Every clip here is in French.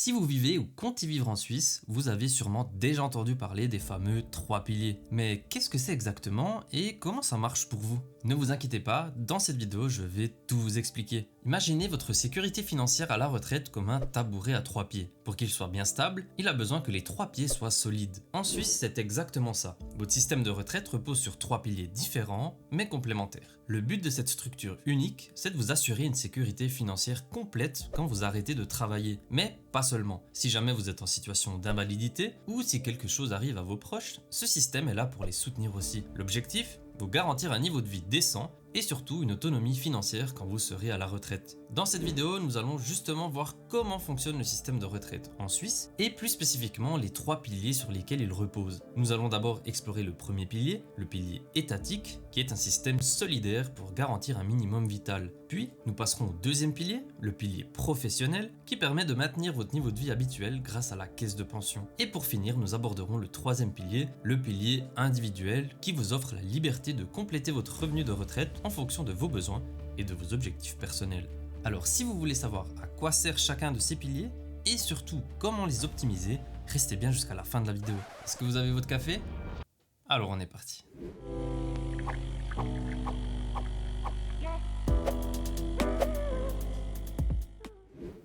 Si vous vivez ou comptez vivre en Suisse, vous avez sûrement déjà entendu parler des fameux 3 piliers. Mais qu'est-ce que c'est exactement et comment ça marche pour vous? Ne vous inquiétez pas, dans cette vidéo, je vais tout vous expliquer. Imaginez votre sécurité financière à la retraite comme un tabouret à 3 pieds. Pour qu'il soit bien stable, il a besoin que les 3 pieds soient solides. En Suisse, c'est exactement ça. Votre système de retraite repose sur 3 piliers différents, mais complémentaires. Le but de cette structure unique, c'est de vous assurer une sécurité financière complète quand vous arrêtez de travailler. Mais pas seulement. Si jamais vous êtes en situation d'invalidité ou si quelque chose arrive à vos proches, ce système est là pour les soutenir aussi. L'objectif, vous garantir un niveau de vie décent et surtout une autonomie financière quand vous serez à la retraite. Dans cette vidéo, nous allons justement voir comment fonctionne le système de retraite en Suisse et plus spécifiquement les 3 piliers sur lesquels il repose. Nous allons d'abord explorer le premier pilier, le pilier étatique, qui est un système solidaire pour garantir un minimum vital. Puis, nous passerons au deuxième pilier, le pilier professionnel, qui permet de maintenir votre niveau de vie habituel grâce à la caisse de pension. Et pour finir, nous aborderons le troisième pilier, le pilier individuel, qui vous offre la liberté de compléter votre revenu de retraite en fonction de vos besoins et de vos objectifs personnels. Alors si vous voulez savoir à quoi sert chacun de ces piliers et surtout comment les optimiser, restez bien jusqu'à la fin de la vidéo. Est-ce que vous avez votre café? Alors on est parti.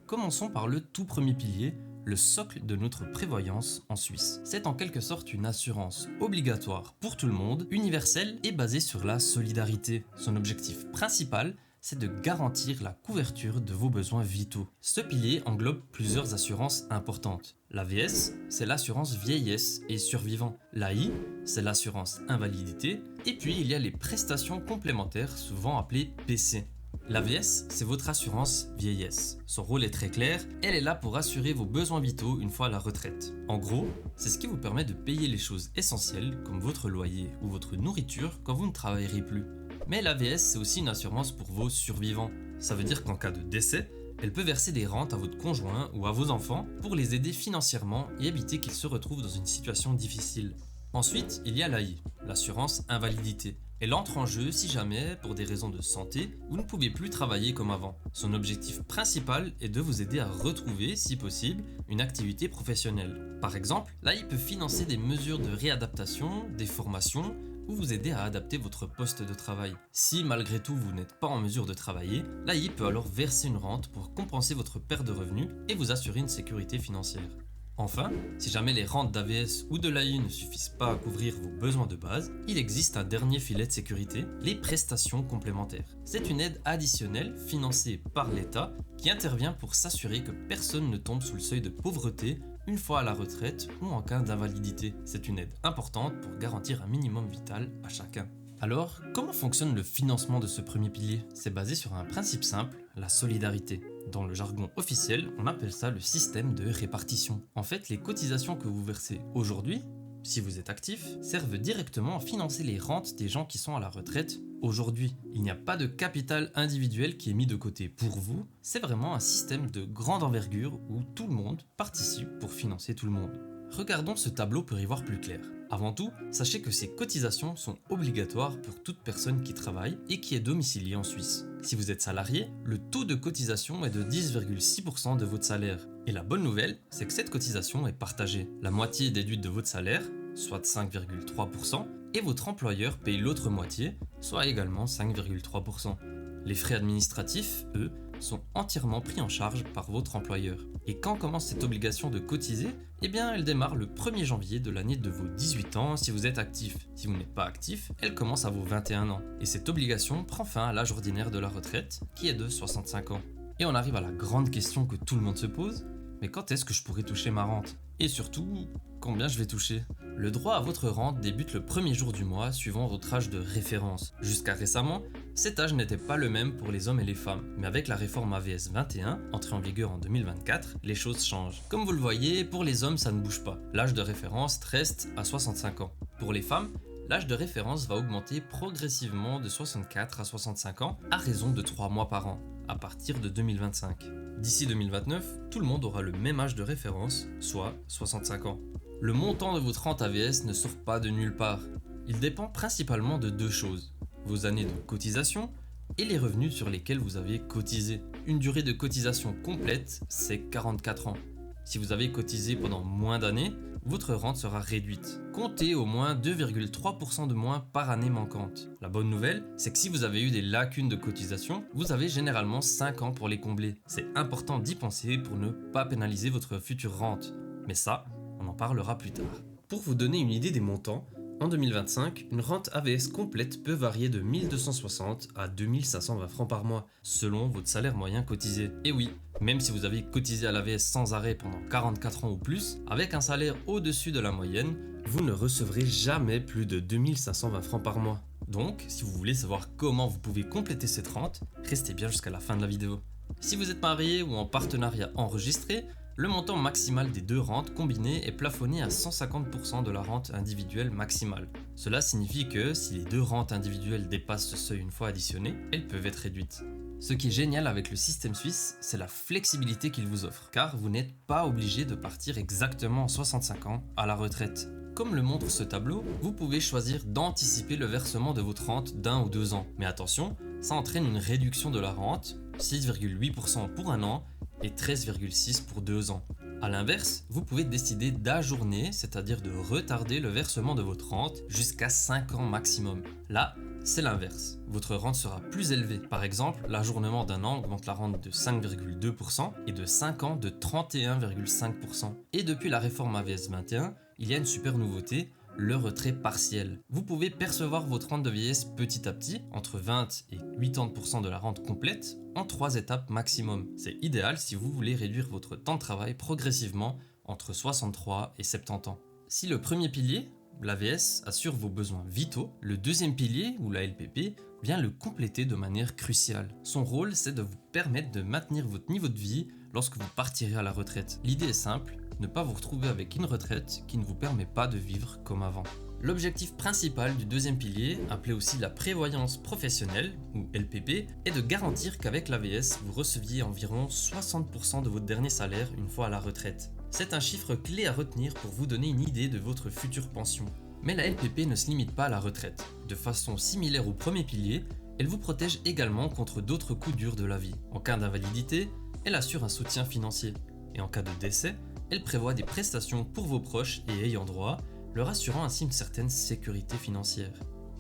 Commençons par le tout premier pilier, le socle de notre prévoyance en Suisse. C'est en quelque sorte une assurance obligatoire pour tout le monde, universelle et basée sur la solidarité. Son objectif principal, c'est de garantir la couverture de vos besoins vitaux. Ce pilier englobe plusieurs assurances importantes. L'AVS, c'est l'assurance vieillesse et survivant. L'AI, c'est l'assurance invalidité. Et puis il y a les prestations complémentaires, souvent appelées PC. L'AVS, c'est votre assurance vieillesse. Son rôle est très clair, elle est là pour assurer vos besoins vitaux une fois à la retraite. En gros, c'est ce qui vous permet de payer les choses essentielles comme votre loyer ou votre nourriture quand vous ne travaillerez plus. Mais l'AVS, c'est aussi une assurance pour vos survivants. Ça veut dire qu'en cas de décès, elle peut verser des rentes à votre conjoint ou à vos enfants pour les aider financièrement et éviter qu'ils se retrouvent dans une situation difficile. Ensuite, il y a l'AI, l'assurance invalidité. Elle entre en jeu si jamais, pour des raisons de santé, vous ne pouvez plus travailler comme avant. Son objectif principal est de vous aider à retrouver, si possible, une activité professionnelle. Par exemple, l'AI peut financer des mesures de réadaptation, des formations, ou vous aider à adapter votre poste de travail. Si malgré tout vous n'êtes pas en mesure de travailler, l'AI peut alors verser une rente pour compenser votre perte de revenus et vous assurer une sécurité financière. Enfin, si jamais les rentes d'AVS ou de l'AI ne suffisent pas à couvrir vos besoins de base, il existe un dernier filet de sécurité, les prestations complémentaires. C'est une aide additionnelle financée par l'État qui intervient pour s'assurer que personne ne tombe sous le seuil de pauvreté une fois à la retraite ou en cas d'invalidité. C'est une aide importante pour garantir un minimum vital à chacun. Alors, comment fonctionne le financement de ce premier pilier? C'est basé sur un principe simple, la solidarité. Dans le jargon officiel, on appelle ça le système de répartition. En fait, les cotisations que vous versez aujourd'hui, si vous êtes actif, servent directement à financer les rentes des gens qui sont à la retraite aujourd'hui. Il n'y a pas de capital individuel qui est mis de côté pour vous, c'est vraiment un système de grande envergure où tout le monde participe pour financer tout le monde. Regardons ce tableau pour y voir plus clair. Avant tout, sachez que ces cotisations sont obligatoires pour toute personne qui travaille et qui est domiciliée en Suisse. Si vous êtes salarié, le taux de cotisation est de 10,6% de votre salaire. Et la bonne nouvelle, c'est que cette cotisation est partagée. La moitié est déduite de votre salaire, soit 5,3%, et votre employeur paye l'autre moitié, soit également 5,3%. Les frais administratifs, eux, sont entièrement pris en charge par votre employeur. Et quand commence cette obligation de cotiser? Eh bien, elle démarre le 1er janvier de l'année de vos 18 ans si vous êtes actif. Si vous n'êtes pas actif, elle commence à vos 21 ans. Et cette obligation prend fin à l'âge ordinaire de la retraite, qui est de 65 ans. Et on arrive à la grande question que tout le monde se pose, mais quand est-ce que je pourrai toucher ma rente? Et surtout, combien je vais toucher? Le droit à votre rente débute le premier jour du mois suivant votre âge de référence. Jusqu'à récemment, cet âge n'était pas le même pour les hommes et les femmes. Mais avec la réforme AVS 21, entrée en vigueur en 2024, les choses changent. Comme vous le voyez, pour les hommes, ça ne bouge pas. L'âge de référence reste à 65 ans. Pour les femmes, l'âge de référence va augmenter progressivement de 64 à 65 ans à raison de 3 mois par an, à partir de 2025. D'ici 2029, tout le monde aura le même âge de référence, soit 65 ans. Le montant de votre rente AVS ne sort pas de nulle part. Il dépend principalement de 2 choses, vos années de cotisation et les revenus sur lesquels vous avez cotisé. Une durée de cotisation complète, c'est 44 ans. Si vous avez cotisé pendant moins d'années, votre rente sera réduite. Comptez au moins 2,3% de moins par année manquante. La bonne nouvelle, c'est que si vous avez eu des lacunes de cotisation, vous avez généralement 5 ans pour les combler. C'est important d'y penser pour ne pas pénaliser votre future rente. Mais ça, on en parlera plus tard. Pour vous donner une idée des montants, en 2025, une rente AVS complète peut varier de 1260 à 2520 francs par mois, selon votre salaire moyen cotisé. Et oui, même si vous avez cotisé à l'AVS sans arrêt pendant 44 ans ou plus, avec un salaire au-dessus de la moyenne, vous ne recevrez jamais plus de 2520 francs par mois. Donc, si vous voulez savoir comment vous pouvez compléter cette rente, restez bien jusqu'à la fin de la vidéo. Si vous êtes marié ou en partenariat enregistré, le montant maximal des deux rentes combinées est plafonné à 150% de la rente individuelle maximale. Cela signifie que si les deux rentes individuelles dépassent ce seuil une fois additionnées, elles peuvent être réduites. Ce qui est génial avec le système suisse, c'est la flexibilité qu'il vous offre, car vous n'êtes pas obligé de partir exactement à 65 ans à la retraite. Comme le montre ce tableau, vous pouvez choisir d'anticiper le versement de votre rente d'1 ou 2 ans. Mais attention, ça entraîne une réduction de la rente, 6,8% pour un an, et 13,6% pour 2 ans. A l'inverse, vous pouvez décider d'ajourner, c'est-à-dire de retarder le versement de votre rente jusqu'à 5 ans maximum. Là, c'est l'inverse. Votre rente sera plus élevée. Par exemple, l'ajournement d'1 an augmente la rente de 5,2% et de 5 ans de 31,5%. Et depuis la réforme AVS 21, il y a une super nouveauté, le retrait partiel. Vous pouvez percevoir votre rente de vieillesse petit à petit, entre 20 et 80% de la rente complète, en 3 étapes maximum. C'est idéal si vous voulez réduire votre temps de travail progressivement entre 63 et 70 ans. Si le premier pilier, l'AVS, assure vos besoins vitaux, le deuxième pilier, ou la LPP, vient le compléter de manière cruciale. Son rôle, c'est de vous permettre de maintenir votre niveau de vie lorsque vous partirez à la retraite. L'idée est simple, ne pas vous retrouver avec une retraite qui ne vous permet pas de vivre comme avant. L'objectif principal du deuxième pilier, appelé aussi la prévoyance professionnelle, ou LPP, est de garantir qu'avec l'AVS, vous receviez environ 60% de votre dernier salaire une fois à la retraite. C'est un chiffre clé à retenir pour vous donner une idée de votre future pension. Mais la LPP ne se limite pas à la retraite. De façon similaire au premier pilier, elle vous protège également contre d'autres coups durs de la vie. En cas d'invalidité, elle assure un soutien financier. Et en cas de décès, elle prévoit des prestations pour vos proches et ayants droit, leur assurant ainsi une certaine sécurité financière.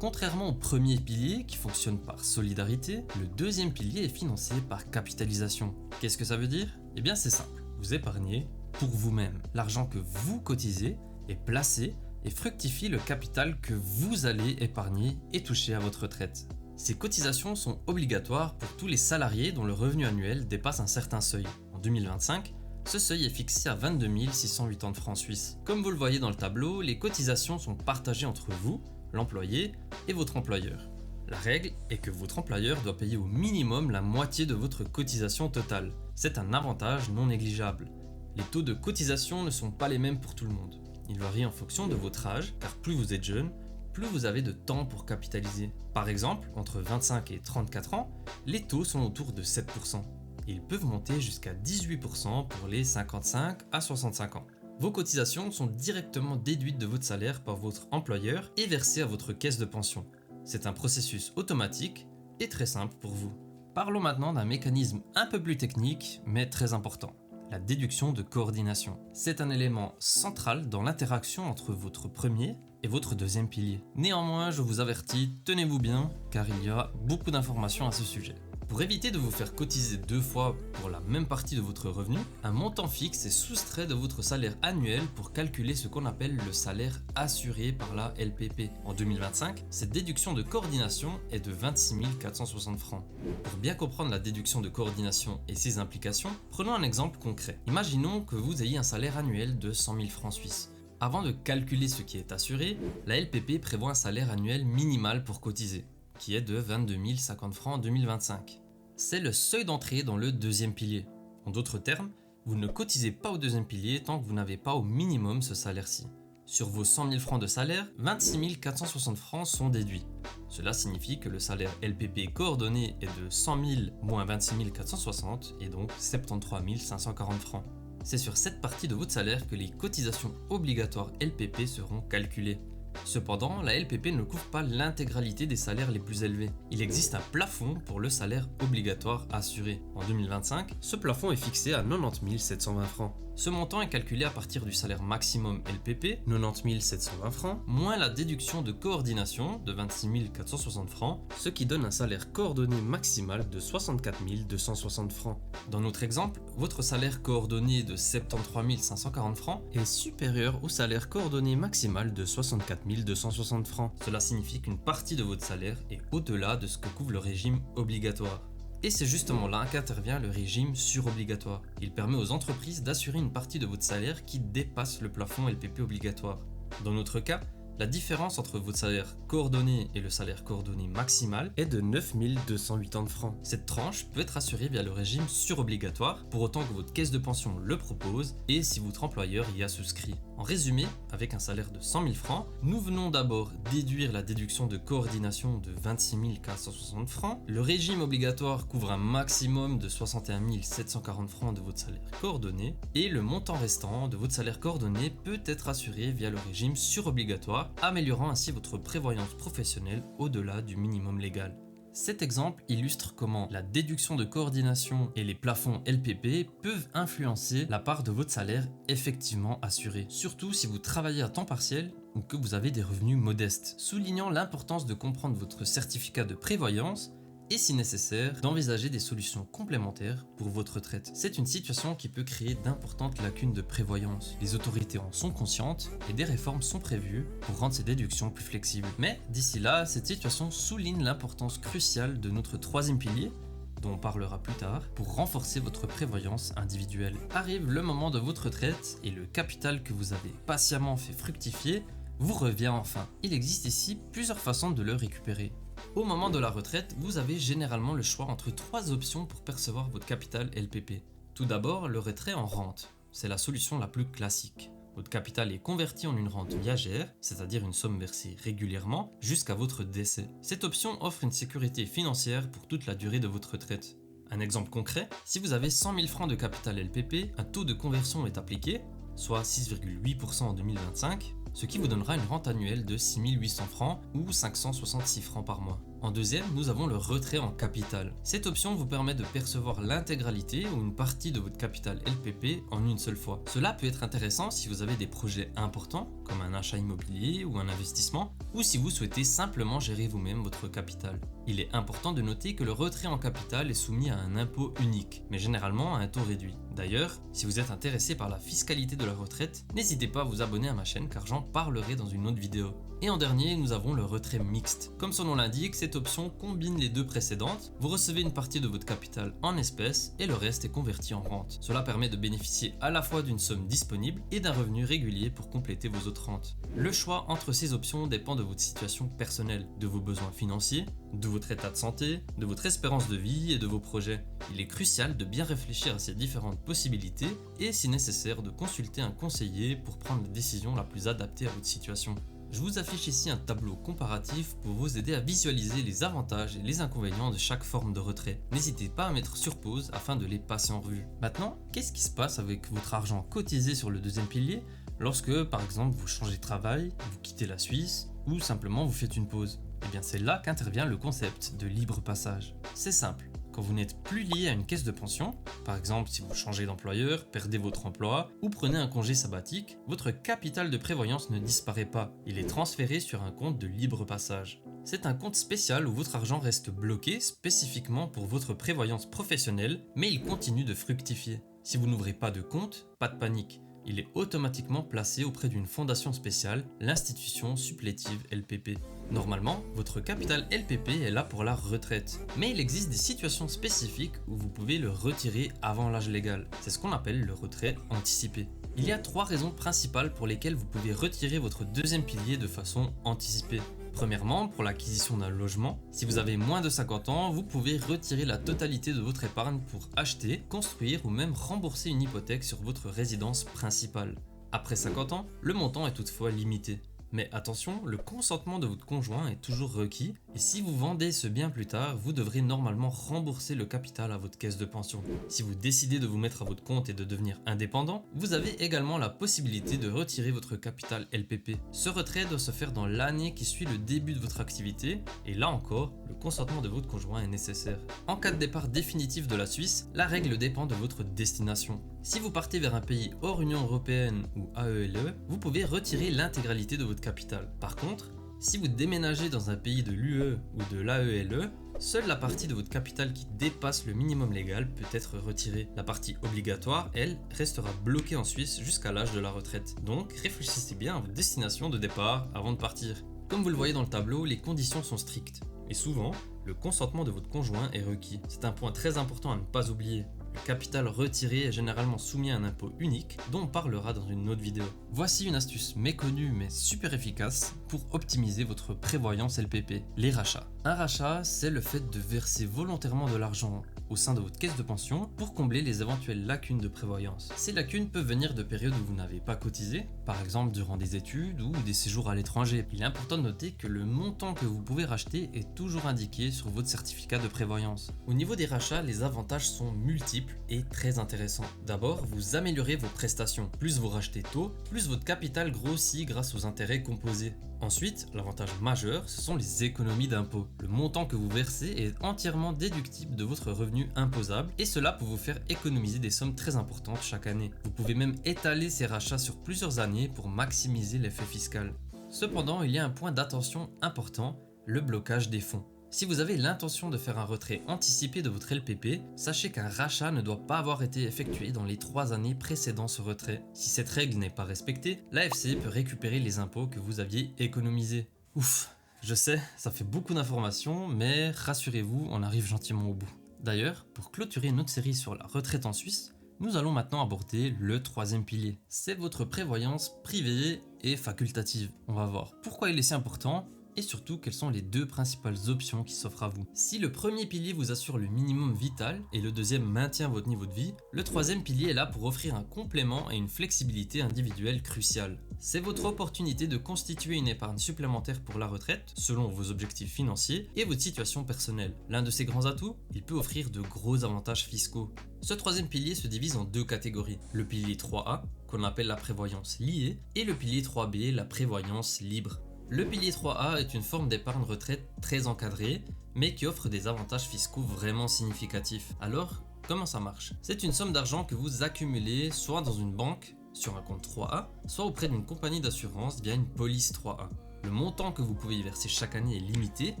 Contrairement au premier pilier qui fonctionne par solidarité, le deuxième pilier est financé par capitalisation. Qu'est-ce que ça veut dire ? Eh bien c'est simple, vous épargnez pour vous-même. L'argent que vous cotisez est placé et fructifie le capital que vous allez épargner et toucher à votre retraite. Ces cotisations sont obligatoires pour tous les salariés dont le revenu annuel dépasse un certain seuil. En 2025, ce seuil est fixé à 22 680 francs suisses. Comme vous le voyez dans le tableau, les cotisations sont partagées entre vous, l'employé, et votre employeur. La règle est que votre employeur doit payer au minimum la moitié de votre cotisation totale. C'est un avantage non négligeable. Les taux de cotisation ne sont pas les mêmes pour tout le monde. Ils varient en fonction de votre âge, car plus vous êtes jeune, plus vous avez de temps pour capitaliser. Par exemple, entre 25 et 34 ans, les taux sont autour de 7%. Ils peuvent monter jusqu'à 18% pour les 55 à 65 ans. Vos cotisations sont directement déduites de votre salaire par votre employeur et versées à votre caisse de pension. C'est un processus automatique et très simple pour vous. Parlons maintenant d'un mécanisme un peu plus technique, mais très important. La déduction de coordination. C'est un élément central dans l'interaction entre votre premier et votre deuxième pilier. Néanmoins, je vous avertis, tenez-vous bien, car il y a beaucoup d'informations à ce sujet. Pour éviter de vous faire cotiser 2 fois pour la même partie de votre revenu, un montant fixe est soustrait de votre salaire annuel pour calculer ce qu'on appelle le salaire assuré par la LPP. En 2025, cette déduction de coordination est de 26 460 francs. Pour bien comprendre la déduction de coordination et ses implications, prenons un exemple concret. Imaginons que vous ayez un salaire annuel de 100 000 francs suisses. Avant de calculer ce qui est assuré, la LPP prévoit un salaire annuel minimal pour cotiser, qui est de 22 050 francs en 2025. C'est le seuil d'entrée dans le deuxième pilier. En d'autres termes, vous ne cotisez pas au deuxième pilier tant que vous n'avez pas au minimum ce salaire-ci. Sur vos 100 000 francs de salaire, 26 460 francs sont déduits. Cela signifie que le salaire LPP coordonné est de 100 000 moins 26 460 et donc 73 540 francs. C'est sur cette partie de votre salaire que les cotisations obligatoires LPP seront calculées. Cependant, la LPP ne couvre pas l'intégralité des salaires les plus élevés. Il existe un plafond pour le salaire obligatoire assuré. En 2025, ce plafond est fixé à 90 720 francs. Ce montant est calculé à partir du salaire maximum LPP, 90 720 francs, moins la déduction de coordination de 26 460 francs, ce qui donne un salaire coordonné maximal de 64 260 francs. Dans notre exemple, votre salaire coordonné de 73 540 francs est supérieur au salaire coordonné maximal de 64 260 francs. Cela signifie qu'une partie de votre salaire est au-delà de ce que couvre le régime obligatoire. Et c'est justement là qu'intervient le régime surobligatoire. Il permet aux entreprises d'assurer une partie de votre salaire qui dépasse le plafond LPP obligatoire. Dans notre cas, la différence entre votre salaire coordonné et le salaire coordonné maximal est de 9 280 francs. Cette tranche peut être assurée via le régime surobligatoire, pour autant que votre caisse de pension le propose et si votre employeur y a souscrit. En résumé, avec un salaire de 100 000 francs, nous venons d'abord déduire la déduction de coordination de 26 460 francs. Le régime obligatoire couvre un maximum de 61 740 francs de votre salaire coordonné et le montant restant de votre salaire coordonné peut être assuré via le régime surobligatoire, améliorant ainsi votre prévoyance professionnelle au-delà du minimum légal. Cet exemple illustre comment la déduction de coordination et les plafonds LPP peuvent influencer la part de votre salaire effectivement assuré, surtout si vous travaillez à temps partiel ou que vous avez des revenus modestes, soulignant l'importance de comprendre votre certificat de prévoyance et si nécessaire, d'envisager des solutions complémentaires pour votre retraite. C'est une situation qui peut créer d'importantes lacunes de prévoyance. Les autorités en sont conscientes et des réformes sont prévues pour rendre ces déductions plus flexibles. Mais d'ici là, cette situation souligne l'importance cruciale de notre troisième pilier, dont on parlera plus tard, pour renforcer votre prévoyance individuelle. Arrive le moment de votre retraite et le capital que vous avez patiemment fait fructifier vous revient enfin. Il existe ici plusieurs façons de le récupérer. Au moment de la retraite, vous avez généralement le choix entre trois options pour percevoir votre capital LPP. Tout d'abord, le retrait en rente. C'est la solution la plus classique. Votre capital est converti en une rente viagère, c'est-à-dire une somme versée régulièrement jusqu'à votre décès. Cette option offre une sécurité financière pour toute la durée de votre retraite. Un exemple concret, si vous avez 100 000 francs de capital LPP, un taux de conversion est appliqué, soit 6,8% en 2025, ce qui vous donnera une rente annuelle de 6 800 francs ou 566 francs par mois. En deuxième, nous avons le retrait en capital. Cette option vous permet de percevoir l'intégralité ou une partie de votre capital LPP en une seule fois. Cela peut être intéressant si vous avez des projets importants, comme un achat immobilier ou un investissement, ou si vous souhaitez simplement gérer vous-même votre capital. Il est important de noter que le retrait en capital est soumis à un impôt unique, mais généralement à un taux réduit. D'ailleurs, si vous êtes intéressé par la fiscalité de la retraite, n'hésitez pas à vous abonner à ma chaîne car j'en parlerai dans une autre vidéo. Et en dernier, nous avons le retrait mixte. Comme son nom l'indique, cette option combine les deux précédentes. Vous recevez une partie de votre capital en espèces et le reste est converti en rente. Cela permet de bénéficier à la fois d'une somme disponible et d'un revenu régulier pour compléter vos autres rentes. Le choix entre ces options dépend de votre situation personnelle, de vos besoins financiers, de votre état de santé, de votre espérance de vie et de vos projets. Il est crucial de bien réfléchir à ces différentes possibilités et si nécessaire de consulter un conseiller pour prendre la décision la plus adaptée à votre situation. Je vous affiche ici un tableau comparatif pour vous aider à visualiser les avantages et les inconvénients de chaque forme de retrait. N'hésitez pas à mettre sur pause afin de les passer en revue. Maintenant, qu'est-ce qui se passe avec votre argent cotisé sur le deuxième pilier lorsque, par exemple, vous changez de travail, vous quittez la Suisse ou simplement vous faites une pause? Eh bien, c'est là qu'intervient le concept de libre passage. C'est simple. Quand vous n'êtes plus lié à une caisse de pension, par exemple si vous changez d'employeur, perdez votre emploi ou prenez un congé sabbatique, votre capital de prévoyance ne disparaît pas, il est transféré sur un compte de libre passage. C'est un compte spécial où votre argent reste bloqué spécifiquement pour votre prévoyance professionnelle, mais il continue de fructifier. Si vous n'ouvrez pas de compte, pas de panique. Il est automatiquement placé auprès d'une fondation spéciale, l'institution supplétive LPP. Normalement, votre capital LPP est là pour la retraite, mais il existe des situations spécifiques où vous pouvez le retirer avant l'âge légal. C'est ce qu'on appelle le retrait anticipé. Il y a 3 raisons principales pour lesquelles vous pouvez retirer votre deuxième pilier de façon anticipée. Premièrement, pour l'acquisition d'un logement. Si vous avez moins de 50 ans, vous pouvez retirer la totalité de votre épargne pour acheter, construire ou même rembourser une hypothèque sur votre résidence principale. Après 50 ans, le montant est toutefois limité. Mais attention, le consentement de votre conjoint est toujours requis et si vous vendez ce bien plus tard, vous devrez normalement rembourser le capital à votre caisse de pension. Si vous décidez de vous mettre à votre compte et de devenir indépendant, vous avez également la possibilité de retirer votre capital LPP. Ce retrait doit se faire dans l'année qui suit le début de votre activité et là encore, le consentement de votre conjoint est nécessaire. En cas de départ définitif de la Suisse, la règle dépend de votre destination. Si vous partez vers un pays hors Union Européenne ou AELE, vous pouvez retirer l'intégralité de votre capital. Par contre, si vous déménagez dans un pays de l'UE ou de l'AELE, seule la partie de votre capital qui dépasse le minimum légal peut être retirée. La partie obligatoire, elle, restera bloquée en Suisse jusqu'à l'âge de la retraite. Donc, réfléchissez bien à votre destination de départ avant de partir. Comme vous le voyez dans le tableau, les conditions sont strictes. Et souvent, le consentement de votre conjoint est requis. C'est un point très important à ne pas oublier. Le capital retiré est généralement soumis à un impôt unique dont on parlera dans une autre vidéo. Voici une astuce méconnue mais super efficace pour optimiser votre prévoyance LPP, les rachats. Un rachat, c'est le fait de verser volontairement de l'argent au sein de votre caisse de pension pour combler les éventuelles lacunes de prévoyance. Ces lacunes peuvent venir de périodes où vous n'avez pas cotisé, par exemple durant des études ou des séjours à l'étranger. Il est important de noter que le montant que vous pouvez racheter est toujours indiqué sur votre certificat de prévoyance. Au niveau des rachats, les avantages sont multiples et très intéressants. D'abord, vous améliorez vos prestations. Plus vous rachetez tôt, plus votre capital grossit grâce aux intérêts composés. Ensuite, l'avantage majeur, ce sont les économies d'impôts. Le montant que vous versez est entièrement déductible de votre revenu imposable et cela peut vous faire économiser des sommes très importantes chaque année. Vous pouvez même étaler ces rachats sur plusieurs années pour maximiser l'effet fiscal. Cependant, il y a un point d'attention important, le blocage des fonds. Si vous avez l'intention de faire un retrait anticipé de votre LPP, sachez qu'un rachat ne doit pas avoir été effectué dans les 3 années précédant ce retrait. Si cette règle n'est pas respectée, l'AFC peut récupérer les impôts que vous aviez économisés. Ouf, je sais, ça fait beaucoup d'informations, mais rassurez-vous, on arrive gentiment au bout. D'ailleurs, pour clôturer notre série sur la retraite en Suisse, nous allons maintenant aborder le 3e pilier. C'est votre prévoyance privée et facultative. On va voir pourquoi il est si important et surtout quelles sont les 2 principales options qui s'offrent à vous. Si le premier pilier vous assure le minimum vital et le deuxième maintient votre niveau de vie, le 3e pilier est là pour offrir un complément et une flexibilité individuelle cruciale. C'est votre opportunité de constituer une épargne supplémentaire pour la retraite selon vos objectifs financiers et votre situation personnelle. L'un de ses grands atouts, il peut offrir de gros avantages fiscaux. Ce 3e pilier se divise en 2 catégories. Le pilier 3A, qu'on appelle la prévoyance liée, et le pilier 3B, la prévoyance libre. Le pilier 3A est une forme d'épargne retraite très encadrée, mais qui offre des avantages fiscaux vraiment significatifs. Alors, comment ça marche? C'est une somme d'argent que vous accumulez soit dans une banque, sur un compte 3A, soit auprès d'une compagnie d'assurance via une police 3A. Le montant que vous pouvez y verser chaque année est limité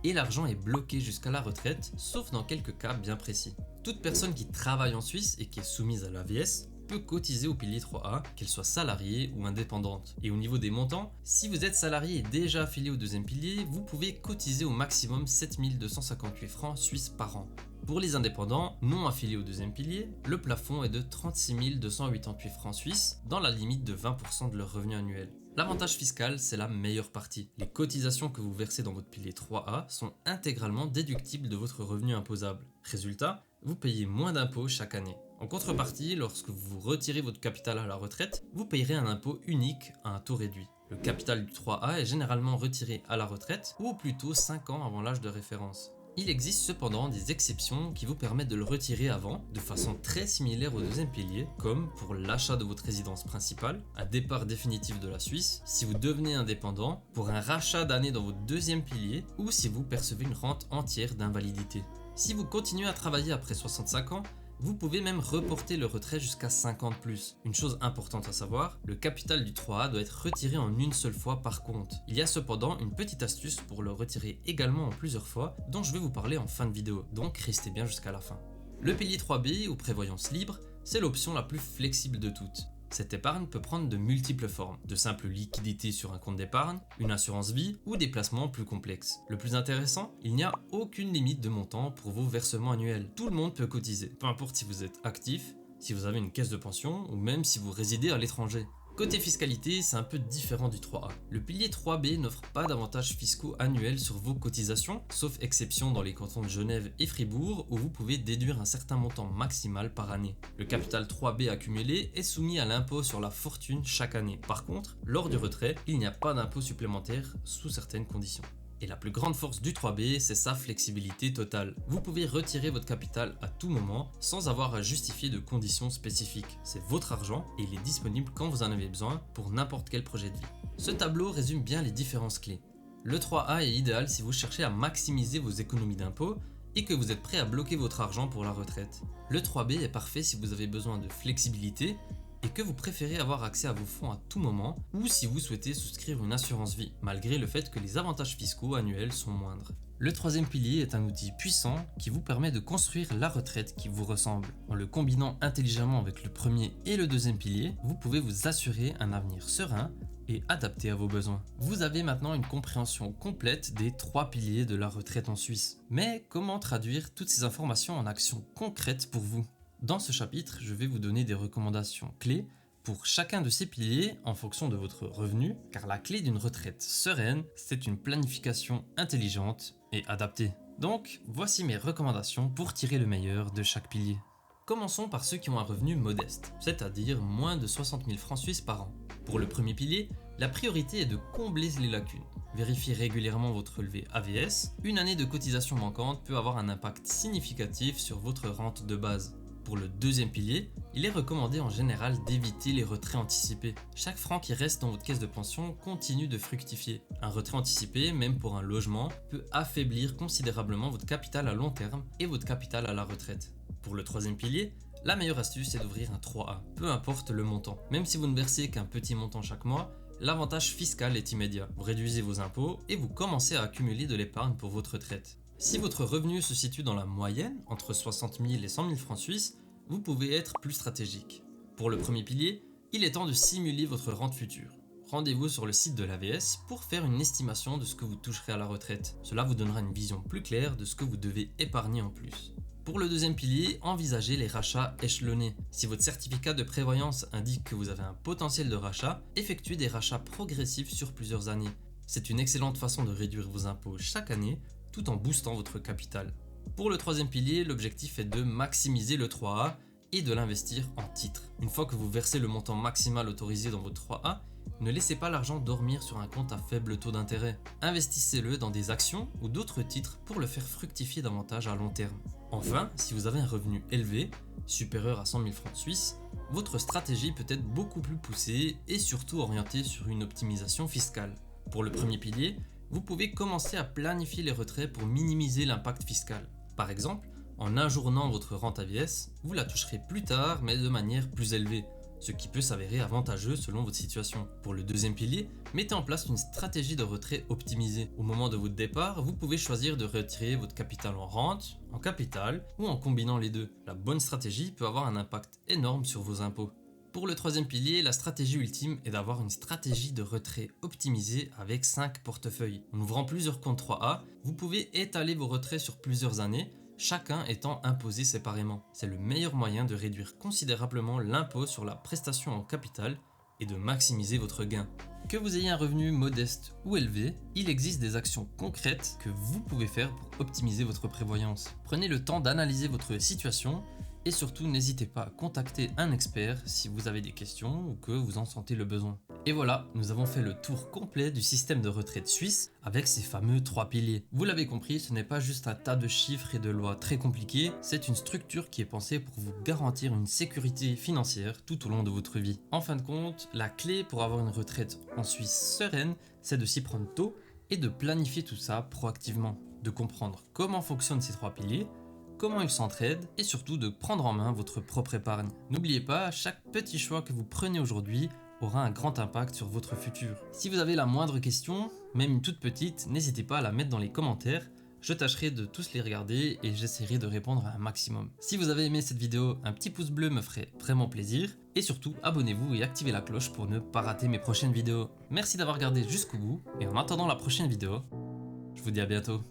et l'argent est bloqué jusqu'à la retraite, sauf dans quelques cas bien précis. Toute personne qui travaille en Suisse et qui est soumise à l'AVS peut cotiser au pilier 3A, qu'elle soit salariée ou indépendante. Et au niveau des montants, si vous êtes salarié et déjà affilié au 2e pilier, vous pouvez cotiser au maximum 7 258 francs suisses par an. Pour les indépendants non affiliés au 2e pilier, le plafond est de 36 288 francs suisses dans la limite de 20% de leur revenu annuel. L'avantage fiscal, c'est la meilleure partie. Les cotisations que vous versez dans votre pilier 3A sont intégralement déductibles de votre revenu imposable. Résultat, vous payez moins d'impôts chaque année. En contrepartie, lorsque vous retirez votre capital à la retraite, vous payerez un impôt unique à un taux réduit. Le capital du 3A est généralement retiré à la retraite ou plutôt 5 ans avant l'âge de référence. Il existe cependant des exceptions qui vous permettent de le retirer avant, de façon très similaire au 2e pilier, comme pour l'achat de votre résidence principale, un départ définitif de la Suisse, si vous devenez indépendant, pour un rachat d'année dans votre 2e pilier, ou si vous percevez une rente entière d'invalidité. Si vous continuez à travailler après 65 ans, vous pouvez même reporter le retrait jusqu'à 5 ans de plus. Une chose importante à savoir, le capital du 3A doit être retiré en une seule fois par compte. Il y a cependant une petite astuce pour le retirer également en plusieurs fois, dont je vais vous parler en fin de vidéo, donc restez bien jusqu'à la fin. Le pilier 3B ou prévoyance libre, c'est l'option la plus flexible de toutes. Cette épargne peut prendre de multiples formes, de simples liquidités sur un compte d'épargne, une assurance vie ou des placements plus complexes. Le plus intéressant, il n'y a aucune limite de montant pour vos versements annuels. Tout le monde peut cotiser, peu importe si vous êtes actif, si vous avez une caisse de pension ou même si vous résidez à l'étranger. Côté fiscalité, c'est un peu différent du 3A. Le pilier 3B n'offre pas d'avantages fiscaux annuels sur vos cotisations, sauf exception dans les cantons de Genève et Fribourg où vous pouvez déduire un certain montant maximal par année. Le capital 3B accumulé est soumis à l'impôt sur la fortune chaque année. Par contre, lors du retrait, il n'y a pas d'impôt supplémentaire sous certaines conditions. Et la plus grande force du 3B, c'est sa flexibilité totale. Vous pouvez retirer votre capital à tout moment sans avoir à justifier de conditions spécifiques. C'est votre argent et il est disponible quand vous en avez besoin pour n'importe quel projet de vie. Ce tableau résume bien les différences clés. Le 3A est idéal si vous cherchez à maximiser vos économies d'impôts et que vous êtes prêt à bloquer votre argent pour la retraite. Le 3B est parfait si vous avez besoin de flexibilité et que vous préférez avoir accès à vos fonds à tout moment ou si vous souhaitez souscrire une assurance vie, malgré le fait que les avantages fiscaux annuels sont moindres. Le troisième pilier est un outil puissant qui vous permet de construire la retraite qui vous ressemble. En le combinant intelligemment avec le premier et le deuxième pilier, vous pouvez vous assurer un avenir serein et adapté à vos besoins. Vous avez maintenant une compréhension complète des 3 piliers de la retraite en Suisse. Mais comment traduire toutes ces informations en actions concrètes pour vous ? Dans ce chapitre, je vais vous donner des recommandations clés pour chacun de ces piliers en fonction de votre revenu, car la clé d'une retraite sereine, c'est une planification intelligente et adaptée. Donc, voici mes recommandations pour tirer le meilleur de chaque pilier. Commençons par ceux qui ont un revenu modeste, c'est-à-dire moins de 60 000 francs suisses par an. Pour le premier pilier, la priorité est de combler les lacunes. Vérifiez régulièrement votre relevé AVS. Une année de cotisation manquante peut avoir un impact significatif sur votre rente de base. Pour le deuxième pilier, il est recommandé en général d'éviter les retraits anticipés. Chaque franc qui reste dans votre caisse de pension continue de fructifier. Un retrait anticipé, même pour un logement, peut affaiblir considérablement votre capital à long terme et votre capital à la retraite. Pour le troisième pilier, la meilleure astuce est d'ouvrir un 3A, peu importe le montant. Même si vous ne versez qu'un petit montant chaque mois, l'avantage fiscal est immédiat. Vous réduisez vos impôts et vous commencez à accumuler de l'épargne pour votre retraite. Si votre revenu se situe dans la moyenne, entre 60 000 et 100 000 francs suisses, vous pouvez être plus stratégique. Pour le premier pilier, il est temps de simuler votre rente future. Rendez-vous sur le site de l'AVS pour faire une estimation de ce que vous toucherez à la retraite. Cela vous donnera une vision plus claire de ce que vous devez épargner en plus. Pour le deuxième pilier, envisagez les rachats échelonnés. Si votre certificat de prévoyance indique que vous avez un potentiel de rachat, effectuez des rachats progressifs sur plusieurs années. C'est une excellente façon de réduire vos impôts chaque année tout en boostant votre capital. Pour le troisième pilier, l'objectif est de maximiser le 3A et de l'investir en titres. Une fois que vous versez le montant maximal autorisé dans votre 3A, ne laissez pas l'argent dormir sur un compte à faible taux d'intérêt. Investissez-le dans des actions ou d'autres titres pour le faire fructifier davantage à long terme. Enfin, si vous avez un revenu élevé, supérieur à 100 000 francs suisses, votre stratégie peut être beaucoup plus poussée et surtout orientée sur une optimisation fiscale. Pour le premier pilier, vous pouvez commencer à planifier les retraits pour minimiser l'impact fiscal. Par exemple, en ajournant votre rente AVS, vous la toucherez plus tard mais de manière plus élevée, ce qui peut s'avérer avantageux selon votre situation. Pour le deuxième pilier, mettez en place une stratégie de retrait optimisée. Au moment de votre départ, vous pouvez choisir de retirer votre capital en rente, en capital ou en combinant les deux. La bonne stratégie peut avoir un impact énorme sur vos impôts. Pour le troisième pilier, la stratégie ultime est d'avoir une stratégie de retrait optimisée avec 5 portefeuilles. En ouvrant plusieurs comptes 3A, vous pouvez étaler vos retraits sur plusieurs années, chacun étant imposé séparément. C'est le meilleur moyen de réduire considérablement l'impôt sur la prestation en capital et de maximiser votre gain. Que vous ayez un revenu modeste ou élevé, il existe des actions concrètes que vous pouvez faire pour optimiser votre prévoyance. Prenez le temps d'analyser votre situation et surtout n'hésitez pas à contacter un expert si vous avez des questions ou que vous en sentez le besoin. Et voilà, nous avons fait le tour complet du système de retraite suisse avec ces fameux 3 piliers. Vous l'avez compris, ce n'est pas juste un tas de chiffres et de lois très compliquées, c'est une structure qui est pensée pour vous garantir une sécurité financière tout au long de votre vie. En fin de compte, la clé pour avoir une retraite en Suisse sereine, c'est de s'y prendre tôt et de planifier tout ça proactivement, de comprendre comment fonctionnent ces 3 piliers, comment ils s'entraident et surtout de prendre en main votre propre épargne. N'oubliez pas, chaque petit choix que vous prenez aujourd'hui aura un grand impact sur votre futur. Si vous avez la moindre question, même une toute petite, n'hésitez pas à la mettre dans les commentaires. Je tâcherai de tous les regarder et j'essaierai de répondre à un maximum. Si vous avez aimé cette vidéo, un petit pouce bleu me ferait vraiment plaisir. Et surtout, abonnez-vous et activez la cloche pour ne pas rater mes prochaines vidéos. Merci d'avoir regardé jusqu'au bout et en attendant la prochaine vidéo, je vous dis à bientôt.